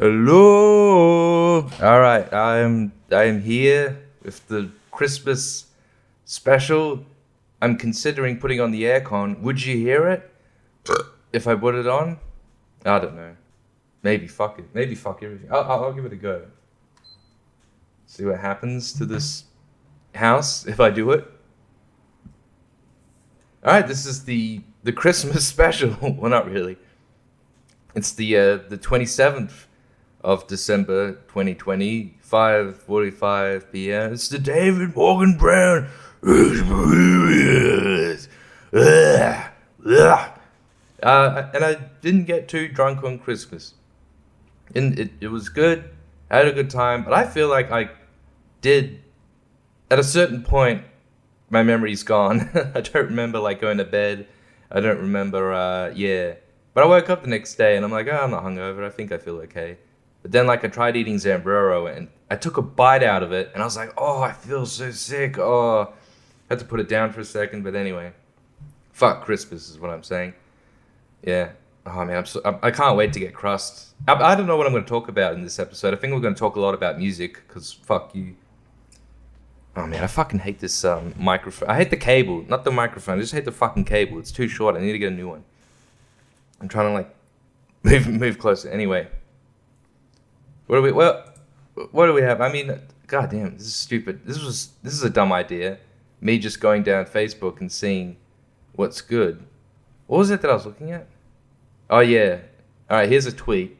Hello. All right, I am here with the Christmas special. I'm considering putting on the aircon. Would you hear it if I put it on? I don't know. Maybe fuck it. Maybe fuck everything. I'll give it a go. See what happens to this house if I do it. All right, this is the Christmas special. Well, not really. It's the 27th of December 2020, 5:45 p.m. It's the David Morgan Brown. And I didn't get too drunk on Christmas. And it was good. I had a good time. But I feel like I did, at a certain point, my memory's gone. I don't remember like going to bed. I don't remember, But I woke up the next day and I'm like, I'm not hungover. I think I feel okay. But then like I tried eating Zambrero and I took a bite out of it and I was like, I feel so sick. I had to put it down for a second. But anyway, fuck Christmas is what I'm saying. Yeah. Oh man, I can't wait to get crust. I don't know what I'm going to talk about in this episode. I think we're going to talk a lot about music because fuck you. Oh man, I fucking hate this microphone. I hate the cable, not the microphone. I just hate the fucking cable. It's too short. I need to get a new one. I'm trying to like move closer. Anyway, what do we have? I mean, goddamn, this is stupid. This is a dumb idea. Me just going down Facebook and seeing what's good. What was it that I was looking at? Oh yeah. All right, here's a tweet.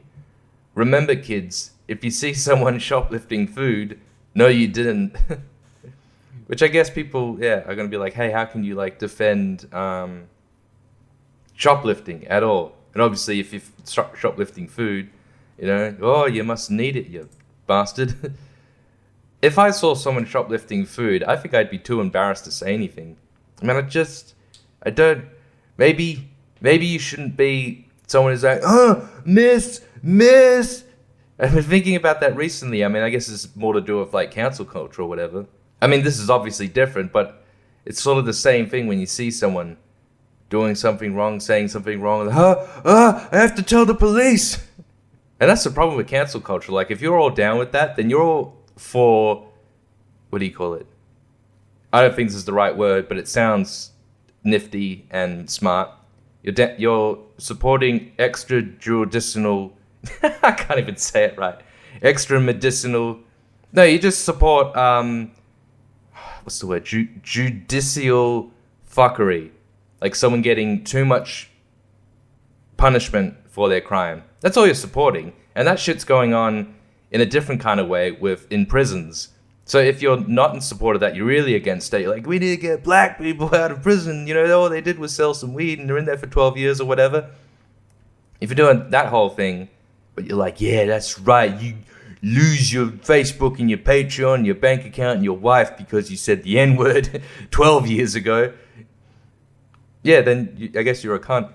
Remember, kids, if you see someone shoplifting food, no, you didn't. Which I guess people, are going to be like, hey, how can you like defend shoplifting at all? And obviously, if you're shoplifting food, you must need it, you bastard. If I saw someone shoplifting food, I think I'd be too embarrassed to say anything. I mean, maybe you shouldn't be someone who's like, miss. I've been thinking about that recently. I mean, I guess it's more to do with like cancel culture or whatever. I mean, this is obviously different, but it's sort of the same thing when you see someone doing something wrong, saying something wrong, like, I have to tell the police. And that's the problem with cancel culture. Like, if you're all down with that, then you're all for, what do you call it? I don't think this is the right word, but it sounds nifty and smart. You're supporting extrajudicial, I can't even say it right, extramedicinal, no, you just support, what's the word, judicial fuckery. Like someone getting too much punishment for their crime. That's all you're supporting. And that shit's going on in a different kind of way in prisons. So if you're not in support of that, you're really against it. You're like, we need to get black people out of prison. All they did was sell some weed and they're in there for 12 years or whatever. If you're doing that whole thing, but you're like, yeah, that's right. You lose your Facebook and your Patreon, your bank account and your wife because you said the N-word 12 years ago. Yeah, then I guess you're a cunt.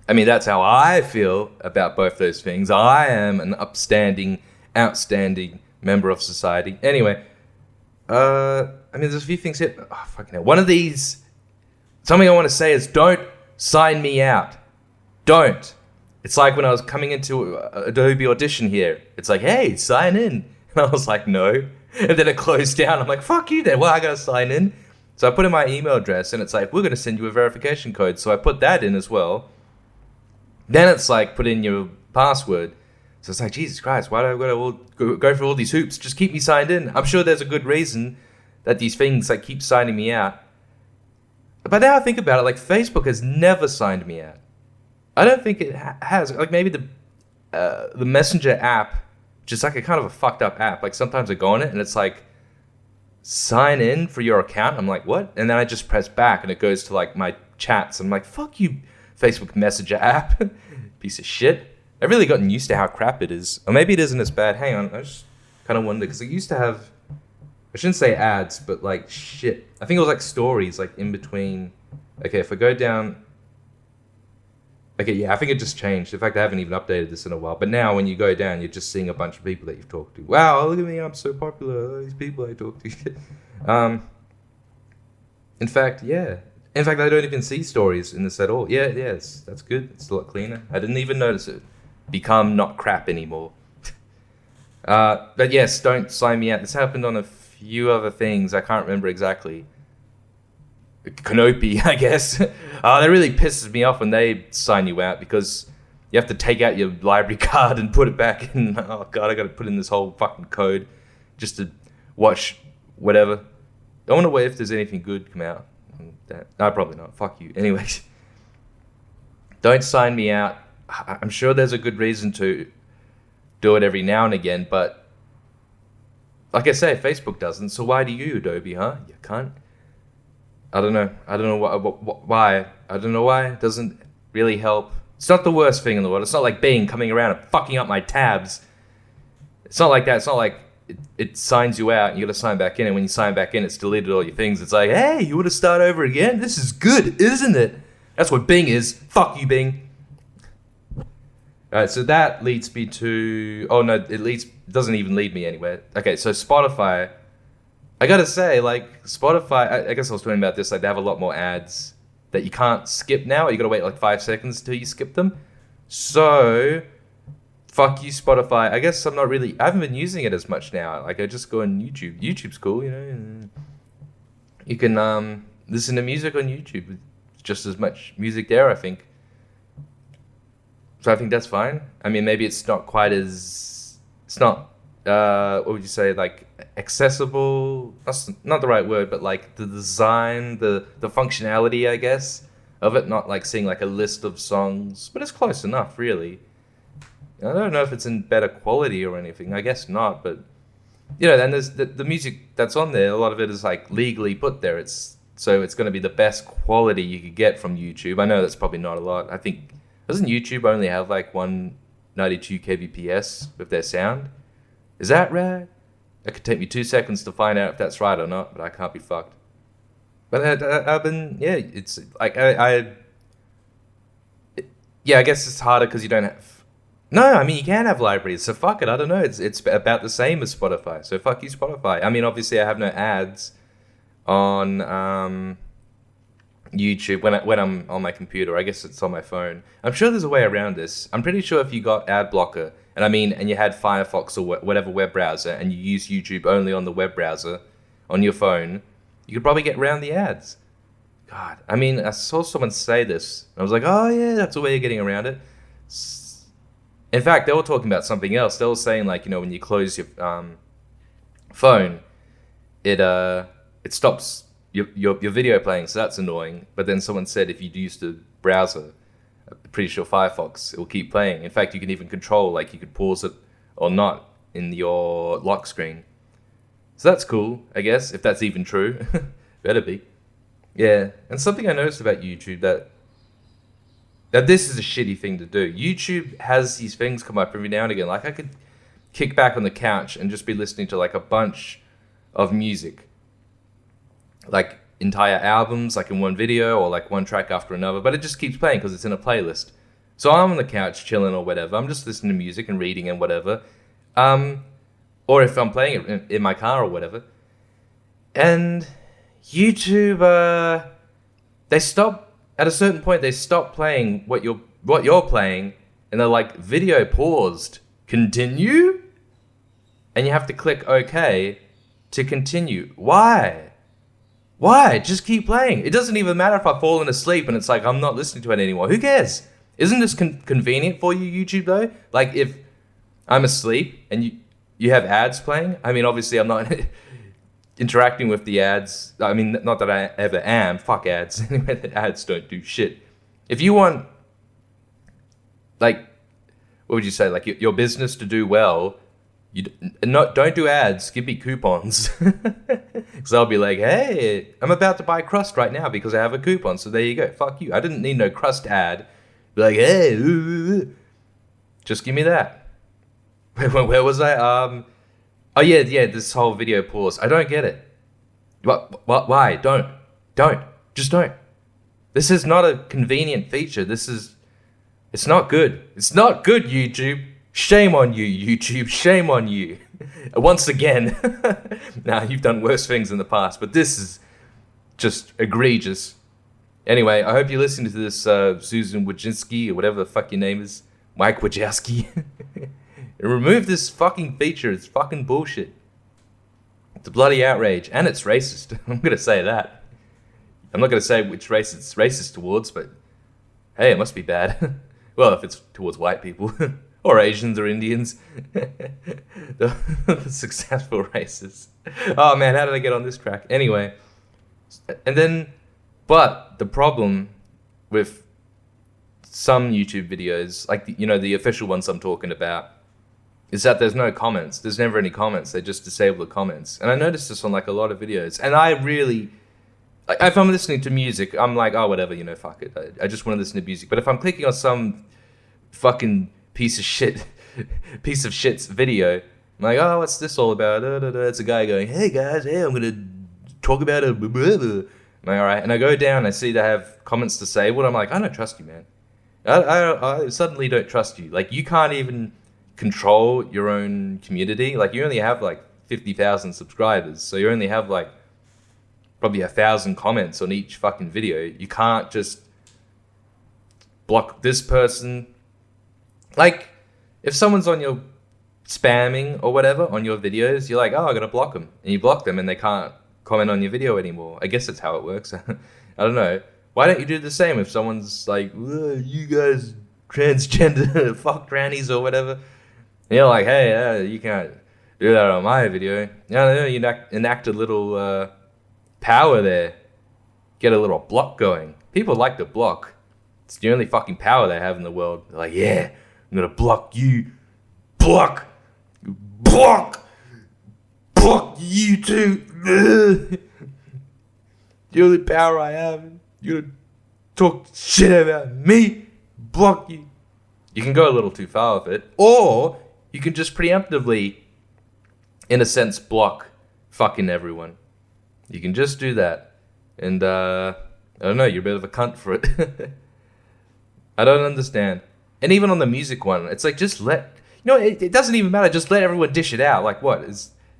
I mean, that's how I feel about both those things. I am an upstanding, outstanding member of society. Anyway, I mean, there's a few things here. Oh, fucking hell. One of these, something I want to say is don't sign me out. Don't. It's like when I was coming into Adobe Audition here. It's like, hey, sign in. And I was like, no. And then it closed down. I'm like, fuck you then. Well, I got to sign in. So I put in my email address and it's like, we're going to send you a verification code. So I put that in as well. Then it's like, put in your password. So it's like, Jesus Christ, why do I gotta go through all these hoops? Just keep me signed in. I'm sure there's a good reason that these things like keep signing me out. But now I think about it, like Facebook has never signed me out. I don't think it has. Like maybe the Messenger app, which is like a kind of a fucked up app. Like sometimes I go on it and it's like, sign in for your account. I'm like, what? And then I just press back and it goes to like my chats. I'm like, fuck you, Facebook Messenger app. Piece of shit. I've really gotten used to how crap it is. Or maybe it isn't as bad. Hang on, I just kind of wonder, because it used to have, I shouldn't say ads, but like shit. I think it was like stories, like in between. Okay, if I go down, okay, yeah, I think it just changed. In fact, I haven't even updated this in a while. But now when you go down, you're just seeing a bunch of people that you've talked to. Wow, look at me, I'm so popular. All these people I talk to. In fact, yeah. In fact, I don't even see stories in this at all. Yes, that's good. It's a lot cleaner. I didn't even notice it. become not crap anymore. But yes, don't sign me out. This happened on a few other things. I can't remember exactly. Canopy, I guess. That really pisses me off when they sign you out, because you have to take out your library card and put it back in. Oh god, I gotta put in this whole fucking code just to watch whatever. I wonder if there's anything good come out. No, probably not. Fuck you. Anyways, don't sign me out. I'm sure there's a good reason to do it every now and again, but like I say, Facebook doesn't, so why do you, Adobe, huh? You cunt. I don't know why. I don't know why. It doesn't really help. It's not the worst thing in the world. It's not like Bing coming around and fucking up my tabs. It's not like that. It's not like it signs you out and you gotta sign back in, and when you sign back in, it's deleted all your things. It's like, hey, you wanna start over again? This is good, isn't it? That's what Bing is. Fuck you, Bing. Alright, so that leads me to... Oh no, it doesn't even lead me anywhere. Okay, so Spotify... I gotta say, like, Spotify... I guess I was talking about this, like, they have a lot more ads that you can't skip now. You gotta wait like 5 seconds till you skip them. So... Fuck you, Spotify. I guess I'm not really... I haven't been using it as much now. Like, I just go on YouTube. YouTube's cool, you know. You can listen to music on YouTube. Just as much music there, I think. So I think that's fine. I mean, maybe it's not quite as... It's not... what would you say? Like, accessible? That's not the right word, but like the design, the functionality, I guess, of it. Not like seeing like a list of songs. But it's close enough, really. I don't know if it's in better quality or anything. I guess not, but... You know, then there's the music that's on there. A lot of it is like legally put there. So it's going to be the best quality you could get from YouTube. I know that's probably not a lot. I think... Doesn't YouTube only have like 192 kbps with their sound? Is that right? It could take me 2 seconds to find out if that's right or not, but I can't be fucked. But I've been... Yeah, it's like... I guess it's harder because you don't have... No, I mean, you can have libraries, so fuck it, I don't know. It's about the same as Spotify, so fuck you, Spotify. I mean, obviously, I have no ads on YouTube when I'm on my computer. I guess it's on my phone. I'm sure there's a way around this. I'm pretty sure if you got ad blocker, and you had Firefox or whatever web browser, and you use YouTube only on the web browser on your phone, you could probably get around the ads. God, I mean, I saw someone say this. I was like, oh yeah, that's a way of getting around it. In fact, they were talking about something else. They were saying, like, you know, when you close your phone, it stops your video playing, so that's annoying. But then someone said if you use the browser, I'm pretty sure Firefox, it will keep playing. In fact, you can even control, like, you could pause it or not in your lock screen. So that's cool, I guess, if that's even true. Better be. Yeah, and something I noticed about YouTube that this is a shitty thing to do. YouTube has these things come up every now and again. Like, I could kick back on the couch and just be listening to like a bunch of music. Like entire albums, like in one video, or like one track after another. But it just keeps playing because it's in a playlist. So I'm on the couch chilling or whatever. I'm just listening to music and reading and whatever. Or if I'm playing it in my car or whatever. And YouTube, they stop... At a certain point, they stop playing what you're playing, and they're like, video paused. Continue? And you have to click OK to continue. Why? Just keep playing. It doesn't even matter if I've fallen asleep and it's like, I'm not listening to it anymore. Who cares? Isn't this convenient for you, YouTube, though? Like, if I'm asleep and you have ads playing, I mean, obviously I'm not... interacting with the ads. I mean, not that I ever am. Fuck ads. Anyway, the ads don't do shit. If you want, like, what would you say? Like, your business to do well, don't do ads. Give me coupons. Because I'll be like, hey, I'm about to buy crust right now because I have a coupon. So there you go. Fuck you. I didn't need no crust ad. Be like, hey, just give me that. Where was I? Oh yeah, this whole video pause. I don't get it. What? Why? Don't. Just don't. This is not a convenient feature. It's not good. It's not good, YouTube. Shame on you, YouTube. Shame on you. Once again. Nah, you've done worse things in the past, but this is just egregious. Anyway, I hope you listen to this Susan Wojcinski or whatever the fuck your name is. Mike Wazowski. Remove this fucking feature. It's fucking bullshit. It's a bloody outrage. And it's racist. I'm going to say that. I'm not going to say which race it's racist towards, but hey, it must be bad. Well, if it's towards white people. Or Asians or Indians. the successful races. Oh man, how did I get on this track? Anyway. And then, but the problem with some YouTube videos, like the official ones I'm talking about, is that there's no comments. There's never any comments. They just disable the comments. And I noticed this on like a lot of videos. And I really, if I'm listening to music, I'm like, oh, whatever, fuck it. I just want to listen to music. But if I'm clicking on some fucking piece of shit's video, I'm like, oh, what's this all about? It's a guy going, hey guys, I'm going to talk about it. I'm like, all right. And I go down, I see they have comments disabled. I'm like, I don't trust you, man. I suddenly don't trust you. Like, you can't even control your own community. Like, you only have like 50,000 subscribers, so you only have like probably 1,000 comments on each fucking video. You can't just block this person. Like, if someone's on your spamming or whatever on your videos, you're like, oh, I gotta block them, and you block them and they can't comment on your video anymore. I guess that's how it works. I don't know. Why don't you do the same if someone's like, you guys transgender fuck trannies or whatever? And you're like, hey, you can't do that on my video. You enact a little power there. Get a little block going. People like to block. It's the only fucking power they have in the world. They're like, yeah, I'm gonna block you. Block you too. The only power I have. You're gonna talk shit about me. Block you. You can go a little too far with it, or you can just preemptively, in a sense, block fucking everyone. You can just do that, and I don't know. You're a bit of a cunt for it. I don't understand. And even on the music one, it's like, just let... it doesn't even matter. Just let everyone dish it out. Like, what?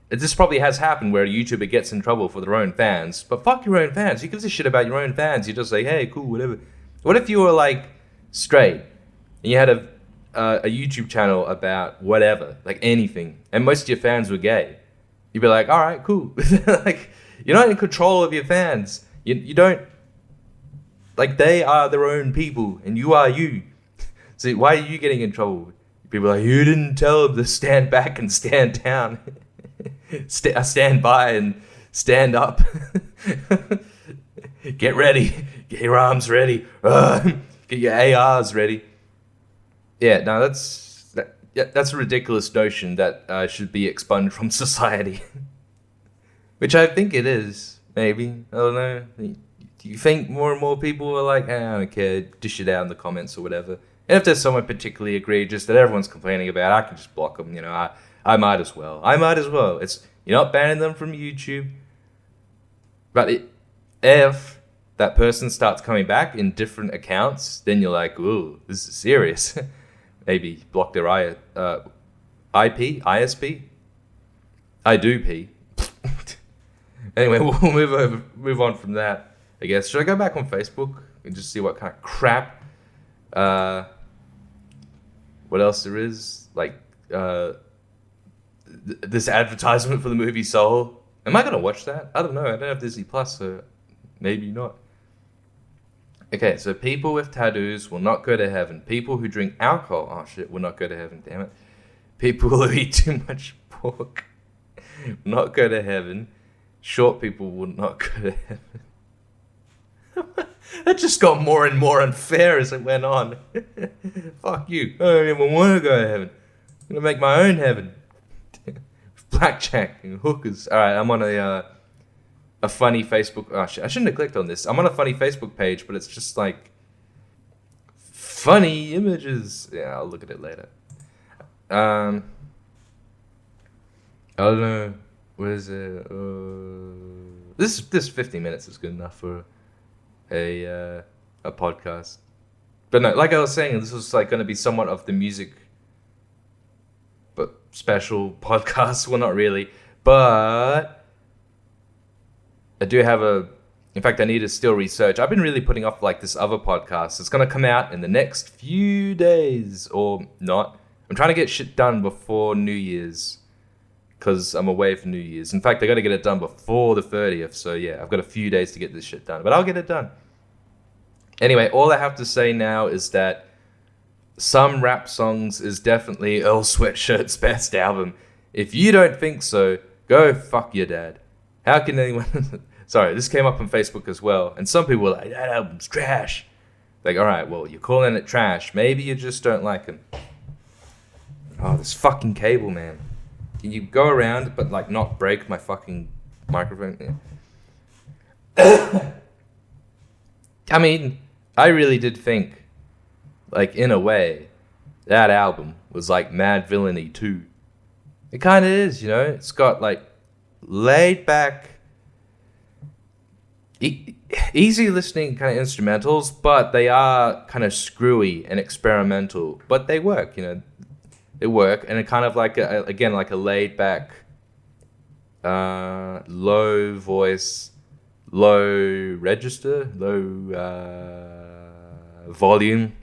This probably has happened where a YouTuber gets in trouble for their own fans. But fuck your own fans. Who gives a shit about your own fans? You just say, hey, cool, whatever. What if you were, like, straight, and you had a YouTube channel about whatever, like anything, and most of your fans were gay? You'd be like, all right, cool. Like, you're not in control of your fans. You don't... Like, they are their own people, and you are you. So why are you getting in trouble? People are like, you didn't tell them to stand back and stand down. Stand by and stand up. Get ready. Get your arms ready. Get your ARs ready. Yeah, no, that's a ridiculous notion that should be expunged from society. Which I think it is, maybe. I don't know. Do you think more and more people are like, I don't care, dish it out in the comments or whatever? And if there's someone particularly egregious that everyone's complaining about, I can just block them. I might as well. You're not banning them from YouTube. But if that person starts coming back in different accounts, then you're like, ooh, this is serious. Maybe block their ISP. I do pee. Anyway, we'll move on from that, I guess. Should I go back on Facebook and just see what kind of crap, what else there is? Like, this advertisement for the movie Soul. Am I going to watch that? I don't know. I don't have Disney Plus, so maybe not. Okay, so people with tattoos will not go to heaven. People who drink alcohol, oh shit, will not go to heaven, damn it. People who eat too much pork will not go to heaven. Short people will not go to heaven. That just got more and more unfair as it went on. Fuck you. I don't even want to go to heaven. I'm going to make my own heaven. Blackjack and hookers. Alright, I'm on a funny Facebook... Oh, shit, I shouldn't have clicked on this. I'm on a funny Facebook page, but it's just like... funny images. Yeah, I'll look at it later. I don't know. What is it? This 50 minutes is good enough for a podcast. But no, like I was saying, this was like going to be somewhat of the music, but special podcast. Well, not really, but I do have a In fact, I need to still research. I've been really putting off like this other podcast. It's going to come out in the next few days or not. I'm trying to get shit done before New Year's because I'm away for New Year's. In fact, I got to get it done before the 30th. So yeah, I've got a few days to get this shit done, but I'll get it done. Anyway, all I have to say now is that Some Rap Songs is definitely Earl Sweatshirt's best album. If you don't think so, go fuck your dad. How can anyone... Sorry, this came up on Facebook as well. And some people were like, that album's trash. Like, all right, well, you're calling it trash. Maybe you just don't like him. Oh, this fucking cable, man. Can you go around but, like, not break my fucking microphone? Yeah. I mean, I really did think, like, in a way, that album was like Mad Villainy 2. It kind of is, you know? It's got, like, laid back... easy listening kind of instrumentals, but they are kind of screwy and experimental. But they work, you know. They work, and it kind of like again like a laid back, low voice, low register, low volume.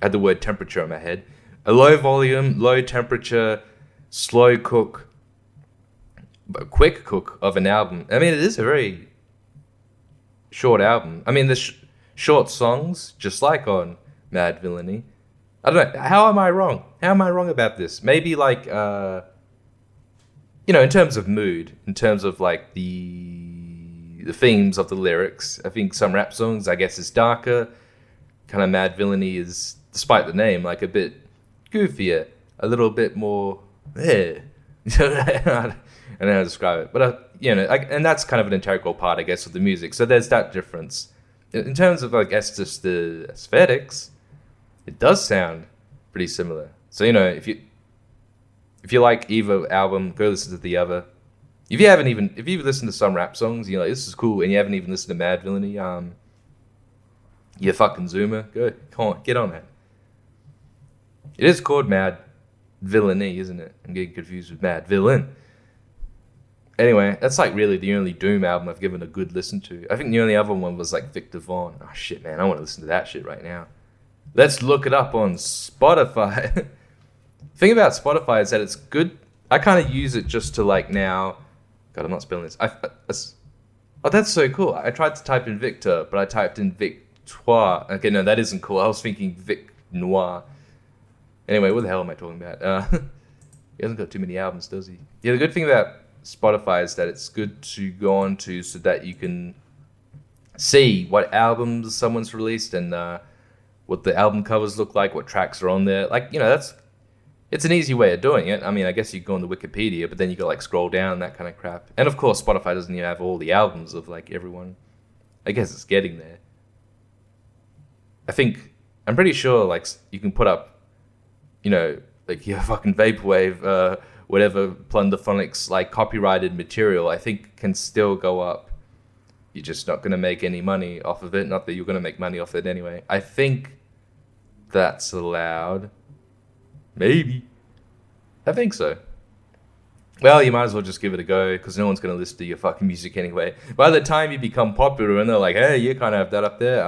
I had the word temperature in my head. A low volume, low temperature, slow cook, but quick cook of an album. I mean, it is a very short album. I mean, there's short songs, just like on Mad Villainy. I don't know. How am I wrong? How am I wrong about this? Maybe like, you know, in terms of mood, in terms of like the themes of the lyrics, I think Some Rap Songs, I guess, is darker. Kind of Mad Villainy is, despite the name, like a bit goofier, a little bit more, I don't know how to describe it, but you know, and that's kind of an integral part, I guess, of the music. So there's that difference. In terms of, like, just the aesthetics, it does sound pretty similar. So, you know, if you like either album, go listen to the other. If you've listened to Some Rap Songs, you know, this is cool, and you haven't even listened to Mad Villainy, you fucking zoomer, come on, get on that. It is called Mad Villainy, isn't it? I'm getting confused with Mad Villain. Anyway, that's like really the only Doom album I've given a good listen to. I think the only other one was like Victor Vaughn. Oh shit, man, I want to listen to that shit right now. Let's look it up on Spotify. The thing about Spotify is that it's good. I kind of use it just to like now. God, I'm not spelling this. Oh, that's so cool. I tried to type in Victor, but I typed in Victoire. Okay, no, that isn't cool. I was thinking Vic Noir. Anyway, what the hell am I talking about? He hasn't got too many albums, does he? Yeah, the good thing about Spotify is that it's good to go on to so that you can see what albums someone's released and what the album covers look like, what tracks are on there. Like, you know, it's an easy way of doing it. I mean, I guess you go on the Wikipedia, but then you go like scroll down, that kind of crap. And of course, Spotify doesn't even have all the albums of like everyone. I guess it's getting there. I'm pretty sure like you can put up, you know, like your fucking vaporwave, whatever Plunderphonics like copyrighted material, I think can still go up. You're just not going to make any money off of it. Not that you're going to make money off it anyway. I think that's allowed. Maybe. I think so. Well, you might as well just give it a go because no one's going to listen to your fucking music anyway. By the time you become popular and they're like, hey, you kind of have that up there,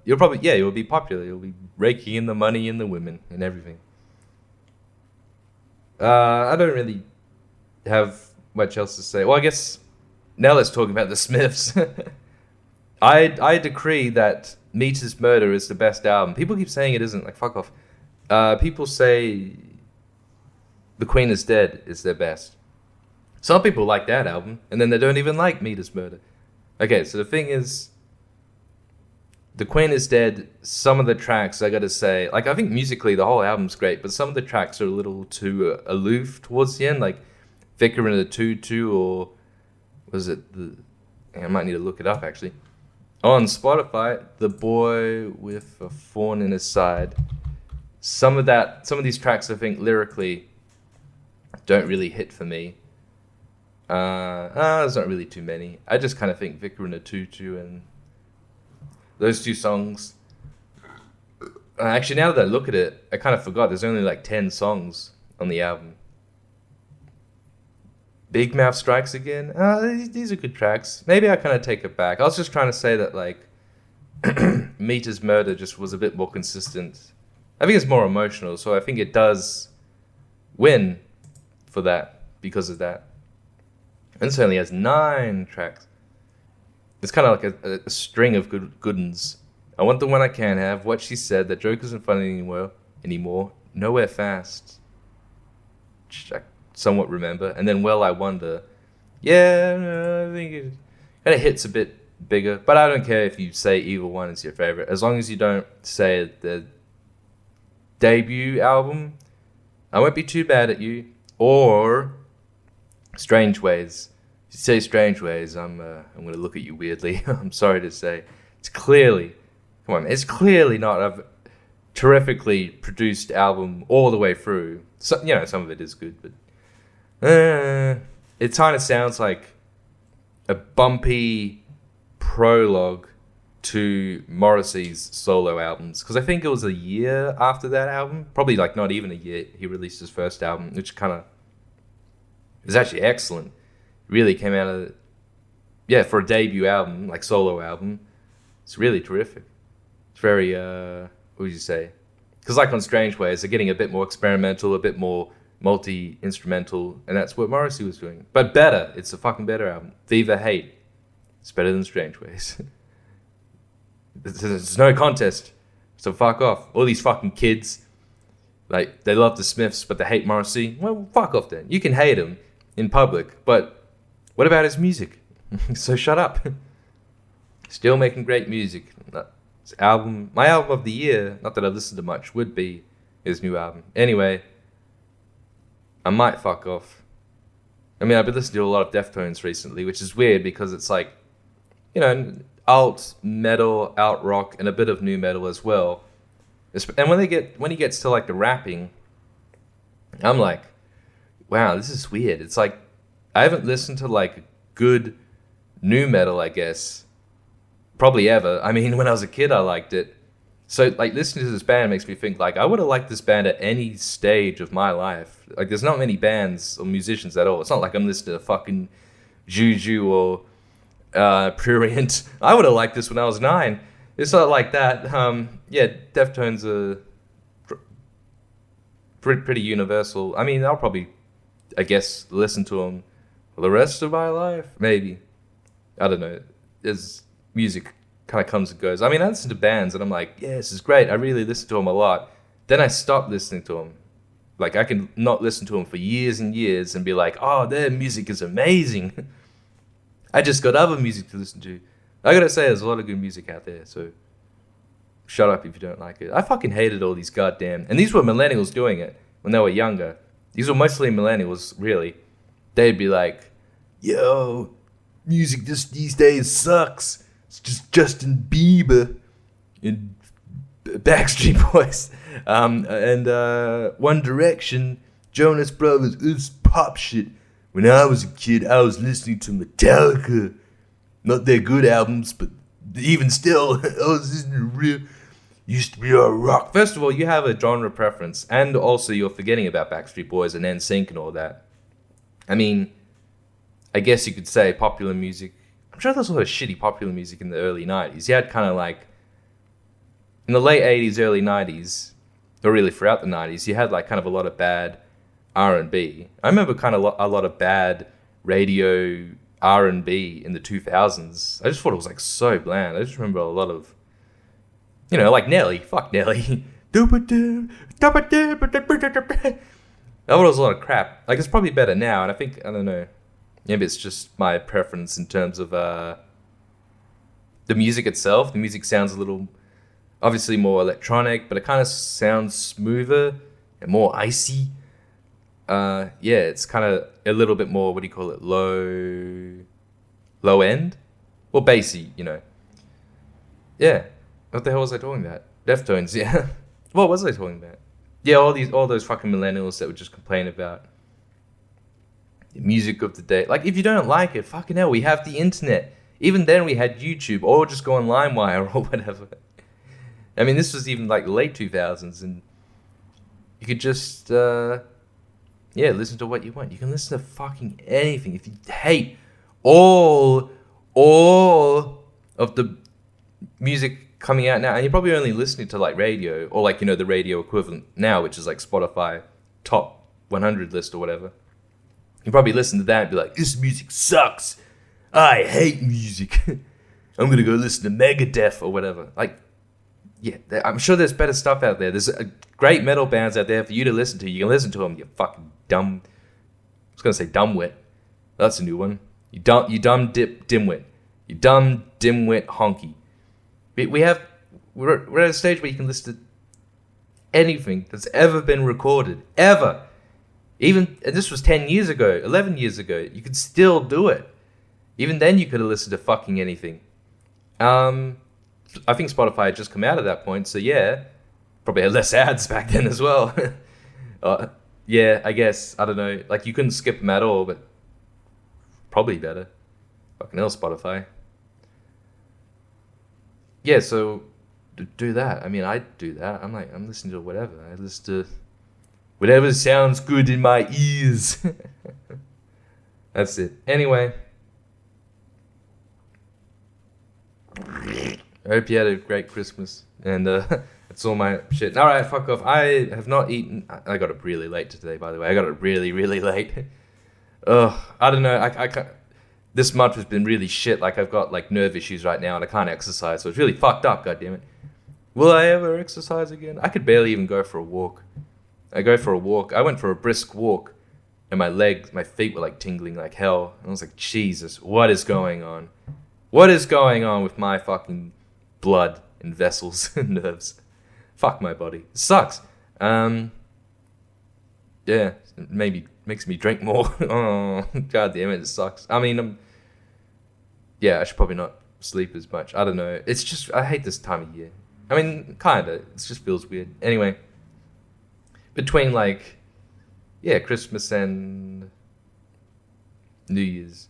you'll be popular. You'll be raking in the money and the women and everything. I don't really have much else to say. Well, I guess now let's talk about the Smiths. I decree that Meat is Murder is the best album. People keep saying it isn't. Like, fuck off. People say The Queen is Dead is their best. Some people like that album, and then they don't even like Meat is Murder. Okay, so the thing is, The Queen is Dead, some of the tracks, I gotta say, like, I think musically the whole album's great, but some of the tracks are a little too aloof towards the end, like Vicar in a Tutu, or was it I might need to look it up, actually. On Spotify, The Boy with a Thorn in His Side. Some of these tracks, I think, lyrically, don't really hit for me. There's not really too many. I just kind of think Vicar in a Tutu and those two songs. Actually, now that I look at it, I kind of forgot. There's only like 10 songs on the album. Big Mouth Strikes Again. These are good tracks. Maybe I kind of take it back. I was just trying to say that, like, Meter's Murder just was a bit more consistent. I think it's more emotional, so I think it does win for that, because of that. And it only has 9 tracks. It's kind of like a string of good ones. I Want the One I Can't Have, What She Said, That Joke Isn't Funny Anymore, Nowhere Fast, which I somewhat remember, and then Well I Wonder. Yeah, I think it kind of hits a bit bigger, but I don't care if you say either one is your favorite, as long as you don't say the debut album, I Won't Be Too Bad at You, or Strange Ways. If you say Strange Ways, I'm going to look at you weirdly. I'm sorry to say. It's clearly not a terrifically produced album all the way through. So, some of it is good, but it kind of sounds like a bumpy prologue to Morrissey's solo albums, because I think it was a year after that album, probably like not even a year, he released his first album, which kind of is actually excellent. Really came out of, for a debut album, like solo album, it's really terrific. It's very, what would you say? Because like on Strange Ways, they're getting a bit more experimental, a bit more multi-instrumental, and that's what Morrissey was doing. But better. It's a fucking better album. Viva Hate. It's better than Strange Ways. There's no contest. So fuck off. All these fucking kids, like, they love the Smiths, but they hate Morrissey. Well, fuck off then. You can hate him in public, but what about his music? So shut up. Still making great music. His album, my album of the year, not that I listened to much, would be his new album. Anyway, I might fuck off. I mean, I've been listening to a lot of Deftones recently, which is weird because it's like, alt metal, alt rock, and a bit of new metal as well. And when he gets to like the rapping, I'm like, wow, this is weird. It's like I haven't listened to like good new metal, I guess, probably ever. I mean, when I was a kid, I liked it. So like listening to this band makes me think like I would have liked this band at any stage of my life. Like there's not many bands or musicians at all. It's not like I'm listening to fucking Juju or Prurient. I would have liked this when I was 9. It's not like that. Deftones are pretty universal. I mean, I'll probably, I guess, listen to them for the rest of my life. Maybe. I don't know. There's music kind of comes and goes. I mean, I listen to bands and I'm like, yeah, this is great. I really listen to them a lot. Then I stop listening to them. Like, I can not listen to them for years and years and be like, oh, their music is amazing. I just got other music to listen to. I gotta say, there's a lot of good music out there, so shut up if you don't like it. I fucking hated all these goddamn... And these were millennials doing it when they were younger. These were mostly millennials, really. They'd be like, yo, music these days sucks. It's just Justin Bieber and Backstreet Boys and One Direction, Jonas Brothers. It's pop shit. When I was a kid, I was listening to Metallica. Not their good albums, but even still, I was listening to real... Used to be a rock. First of all, you have a genre preference, and also you're forgetting about Backstreet Boys and NSYNC and all that. I mean, I guess you could say popular music. I'm sure there's a lot of shitty popular music in the early 90s. You had kind of like... In the late 80s, early 90s, or really throughout the 90s, you had like kind of a lot of bad R&B. I remember kind of a lot of bad radio R&B in the 2000s. I just thought it was like so bland. I just remember a lot of, like Nelly. Fuck Nelly. I thought it was a lot of crap. Like, it's probably better now, and I don't know, maybe it's just my preference in terms of the music itself. The music sounds a little, obviously more electronic, but it kind of sounds smoother and more icy. It's kind of a little bit more, what do you call it, low end? Well, bassy, Yeah. What the hell was I talking about? Deftones, yeah. What was I talking about? Yeah, all those fucking millennials that would just complain about the music of the day. Like, if you don't like it, fucking hell, we have the internet. Even then we had YouTube, or just go on LimeWire or whatever. I mean, this was even like the late 2000s, and you could just... yeah, listen to what you want. You can listen to fucking anything. If you hate all of the music coming out now, and you're probably only listening to like radio or like, you know, the radio equivalent now, which is like Spotify top 100 list or whatever. You probably listen to that and be like, this music sucks. I hate music. I'm gonna go listen to Megadeth or whatever. Like, yeah, I'm sure there's better stuff out there. There's great metal bands out there for you to listen to. You can listen to them, you fucking dumb. I was gonna say dumbwit. That's a new one. You dumb dimwit. You dumb dimwit honky. We're at a stage where you can listen to anything that's ever been recorded, ever. Even, and this was 10 years ago, 11 years ago. You could still do it. Even then, you could have listened to fucking anything. I think Spotify had just come out at that point, so yeah, probably had less ads back then as well. Yeah, I guess, I don't know, like you couldn't skip them at all, but probably better. Fucking hell, Spotify. Yeah, so do that. I mean, I do that. I'm listening to whatever. I listen to whatever sounds good in my ears. That's it. Anyway. I hope you had a great Christmas, and that's all my shit. All right, fuck off. I have not eaten. I got up really late today, by the way. I got up really, really late. Ugh, I don't know. I can't. This month has been really shit. Like I've got like nerve issues right now, and I can't exercise, so it's really fucked up. God damn it. Will I ever exercise again? I could barely even go for a walk. I go for a walk. I went for a brisk walk, and my feet were like tingling like hell. And I was like, Jesus, what is going on? What is going on with my fucking blood and vessels and nerves? Fuck my body. It sucks. Yeah, maybe makes me drink more. Oh, god damn it, it sucks. I mean, yeah, I should probably not sleep as much. I don't know. It's just, I hate this time of year. I mean, kinda. It just feels weird. Anyway, between like, yeah, Christmas and New Year's,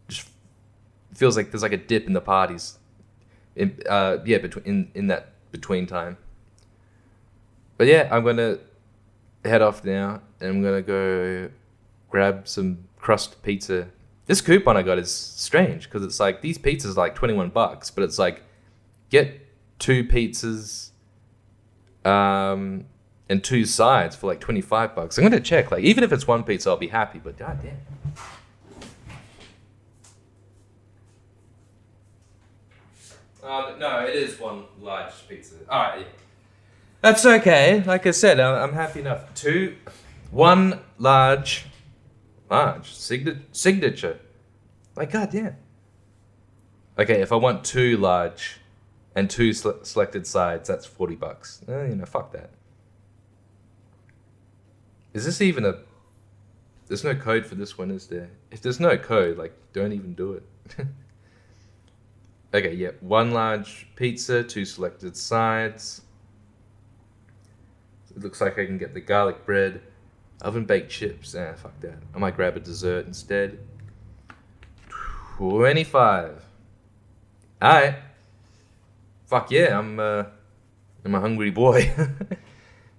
just feels like there's like a dip in the parties. In that between time. But yeah, I'm gonna head off now, and I'm gonna go grab some crust pizza. This coupon I got is strange because it's like these pizzas are like $21, but it's like get 2 pizzas, and 2 sides for like $25. I'm gonna check. Like even if it's 1 pizza, I'll be happy. But goddamn. No, it is 1 large pizza. All right, yeah. That's okay. Like I said, I'm happy enough. 1 large signature. Like goddamn. Okay, if I want 2 large and 2 selected sides, that's $40. Fuck that. Is this even a? There's no code for this one, is there? If there's no code, like, don't even do it. Okay, yeah, 1 large pizza, 2 selected sides. It looks like I can get the garlic bread, oven baked chips. Fuck that. I might grab a dessert instead. 25. Alright. Fuck yeah, I'm a hungry boy.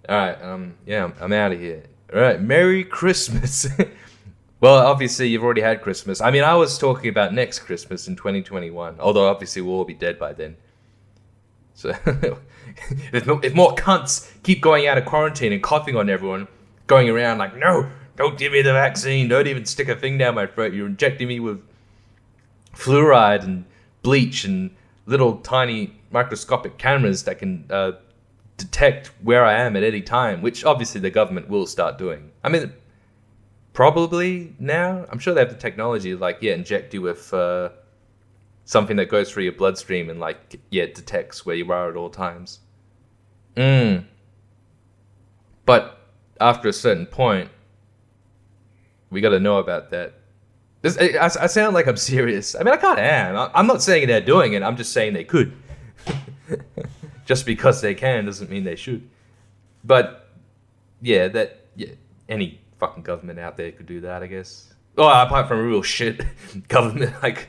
Alright, yeah, I'm out of here. Alright, Merry Christmas. Well, obviously, you've already had Christmas. I mean, I was talking about next Christmas in 2021. Although, obviously, we'll all be dead by then. So, if more cunts keep going out of quarantine and coughing on everyone, going around like, no, don't give me the vaccine. Don't even stick a thing down my throat. You're injecting me with fluoride and bleach and little tiny microscopic cameras that can detect where I am at any time, which obviously the government will start doing. I mean, probably now. I'm sure they have the technology to, like, inject you with something that goes through your bloodstream and, like, detects where you are at all times. But after a certain point, we got to know about that. I sound like I'm serious. I mean, I kind of am. I'm not saying they're doing it. I'm just saying they could. Just because they can doesn't mean they should. But, any fucking government out there could do that, I guess. Oh, apart from a real shit government, like,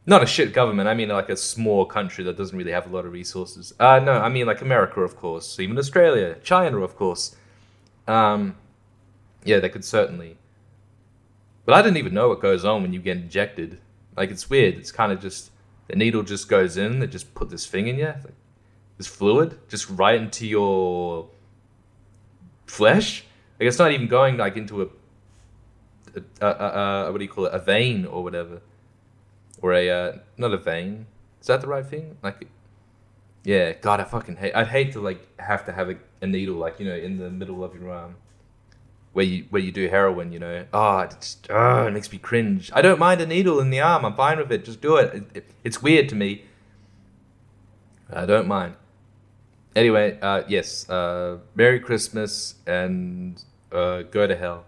not a shit government. I mean, like a small country that doesn't really have a lot of resources. No, I mean like America, of course. Even Australia, China, of course. Yeah, they could certainly. But I didn't even know what goes on when you get injected. Like, it's weird. It's kind of just the needle just goes in. They just put this thing in you, like, this fluid, just right into your flesh. Like, it's not even going like into what do you call it? A vein or whatever, or not a vein. Is that the right thing? Like, yeah. God, I fucking hate. I'd hate to like have to have a needle like in the middle of your arm where you do heroin. It makes me cringe. I don't mind a needle in the arm. I'm fine with it. Just do it. It's weird to me. I don't mind. Anyway, yes. Merry Christmas and go to hell.